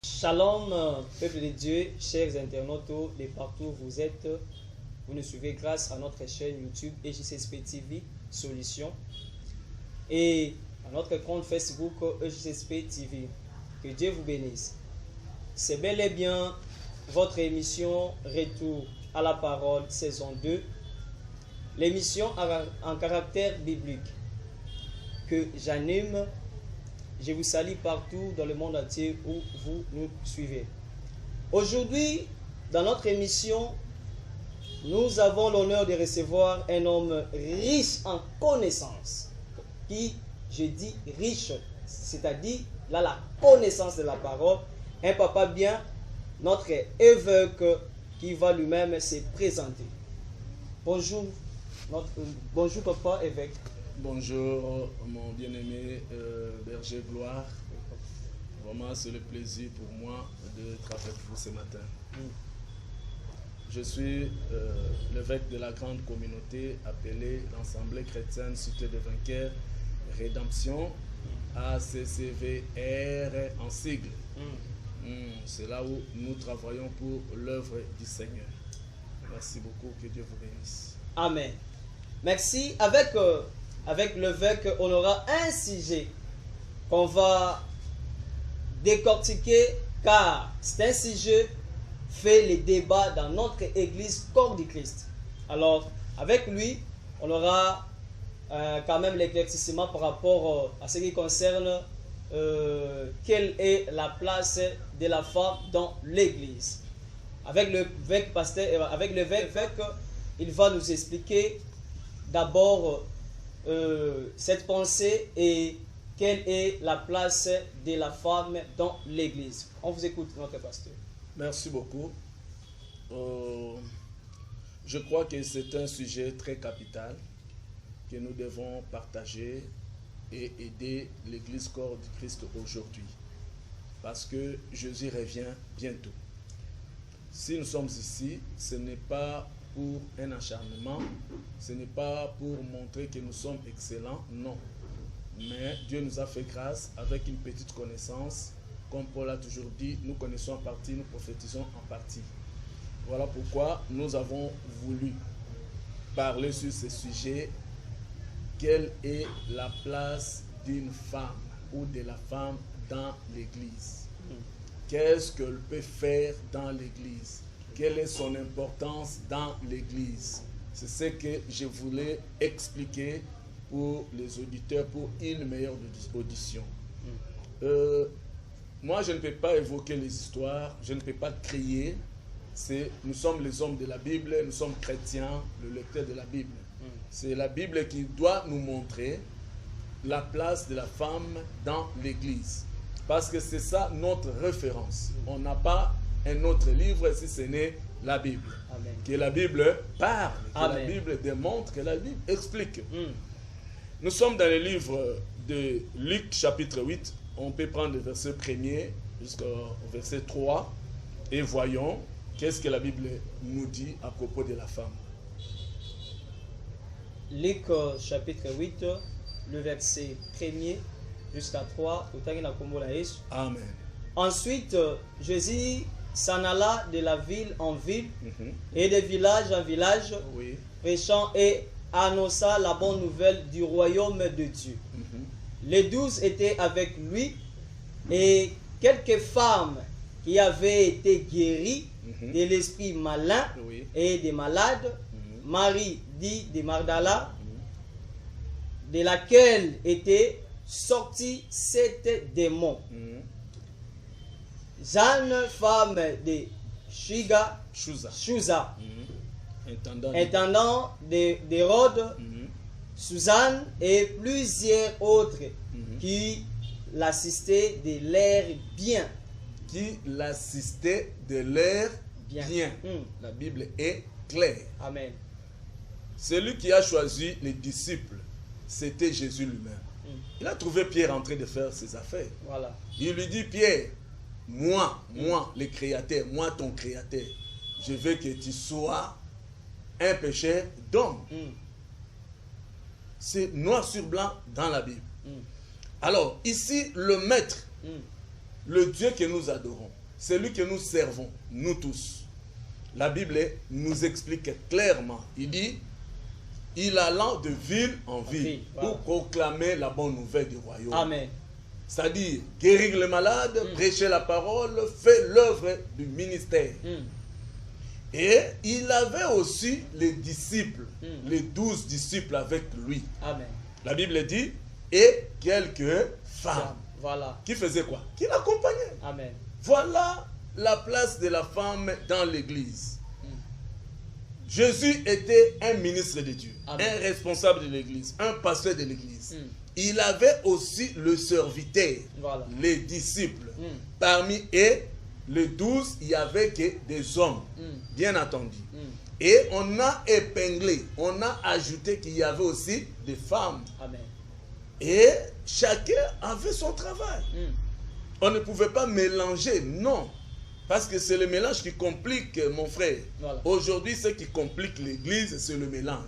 Shalom, peuple de Dieu, chers internautes de partout où vous êtes. Vous nous suivez grâce à notre chaîne YouTube EJCSP TV Solutions et à notre compte Facebook EJCSP TV. Que Dieu vous bénisse. C'est bel et bien votre émission Retour à la parole saison 2. L'émission en caractère biblique que j'anime. Je vous salue partout dans le monde entier où vous nous suivez. Aujourd'hui, dans notre émission, nous avons l'honneur de recevoir un homme riche en connaissances. Qui, je dis riche, c'est-à-dire là la connaissance de la parole. Un papa bien, notre évêque qui va lui-même se présenter. Bonjour, bonjour papa évêque. Bonjour mon bien-aimé berger Gloire. Vraiment c'est le plaisir pour moi d'être avec vous ce matin. Je suis l'évêque de la grande communauté appelée l'Assemblée chrétienne Cité de Vainqueurs Rédemption, ACCVR en sigle. C'est là où nous travaillons pour l'œuvre du Seigneur. Merci beaucoup, que Dieu vous bénisse. Amen. Merci. Avec l'évêque, on aura un sujet qu'on va décortiquer car c'est un sujet fait les débats dans notre église Corps du Christ. Alors, avec lui, on aura quand même l'éclaircissement par rapport à ce qui concerne quelle est la place de la femme dans l'église. Avec l'évêque pasteur, avec l'évêque, il va nous expliquer d'abord cette pensée et quelle est la place de la femme dans l'église. On vous écoute, notre pasteur. Merci beaucoup. Je crois que c'est un sujet très capital que nous devons partager et aider l'église corps du Christ aujourd'hui. Parce que Jésus revient bientôt. Si nous sommes ici, ce n'est pas pour un acharnement, ce n'est pas pour montrer que nous sommes excellents, non. Mais Dieu nous a fait grâce avec une petite connaissance. Comme Paul a toujours dit, nous connaissons en partie, nous prophétisons en partie. Voilà pourquoi nous avons voulu parler sur ce sujet. Quelle est la place d'une femme ou de la femme dans l'église? Qu'est-ce qu'elle peut faire dans l'église? Quelle est son importance dans l'église? C'est ce que je voulais expliquer pour les auditeurs, pour une meilleure audition. Moi, je ne peux pas évoquer les histoires, je ne peux pas crier. Nous sommes les hommes de la Bible, nous sommes chrétiens, le lecteur de la Bible. C'est la Bible qui doit nous montrer la place de la femme dans l'église. Parce que c'est ça notre référence. On n'a pas un autre livre si ce n'est la Bible. Amen. Que la Bible parle, que Amen. la Bible démontre, que la Bible explique. Nous sommes dans le livre de Luc chapitre 8. On peut prendre le verset 1er jusqu'au verset 3 et voyons qu'est-ce que la Bible nous dit à propos de la femme. Luc chapitre 8, le verset 1er jusqu'à 3. Amen. Ensuite, Jésus s'en alla de la ville en ville et de village en village, Oui. prêchant et annonçant la bonne nouvelle du royaume de Dieu. Les 12 étaient avec lui et quelques femmes qui avaient été guéries de l'esprit malin Oui. et des malades. Marie dit de Magdala, de laquelle était sorti 7 démons. Jeanne, femme de Chuza, intendant d'Hérode, Suzanne et plusieurs autres qui l'assistaient de l'air bien. Qui l'assistait de l'air bien. La Bible est claire. Amen. Celui qui a choisi les disciples, c'était Jésus lui-même. Il a trouvé Pierre en train de faire ses affaires. Voilà. Il lui dit, Pierre, moi, le créateur, moi ton créateur, je veux que tu sois un pécheur d'homme. C'est noir sur blanc dans la Bible. Alors, ici, le maître le Dieu que nous adorons, celui que nous servons, nous tous, la Bible nous explique clairement. Il dit, il allant de ville en ville pour proclamer la bonne nouvelle du royaume. Amen. C'est-à-dire guérir les malades, prêcher la parole, faire l'œuvre du ministère. Et il avait aussi les disciples, les 12 disciples avec lui. Amen. La Bible dit, et quelques femmes. Voilà. Qui faisaient quoi? Qui l'accompagnaient. Amen. Voilà la place de la femme dans l'église. Jésus était un ministre de Dieu, Amen. un responsable de l'église, un pasteur de l'église. Il avait aussi le serviteur, voilà. les disciples. Parmi eux, les 12, il n'y avait que des hommes, bien entendu. Et on a épinglé, on a ajouté qu'il y avait aussi des femmes. Amen. Et chacun avait son travail. On ne pouvait pas mélanger, non. Parce que c'est le mélange qui complique, mon frère. Voilà. Aujourd'hui, ce qui complique l'église, c'est le mélange.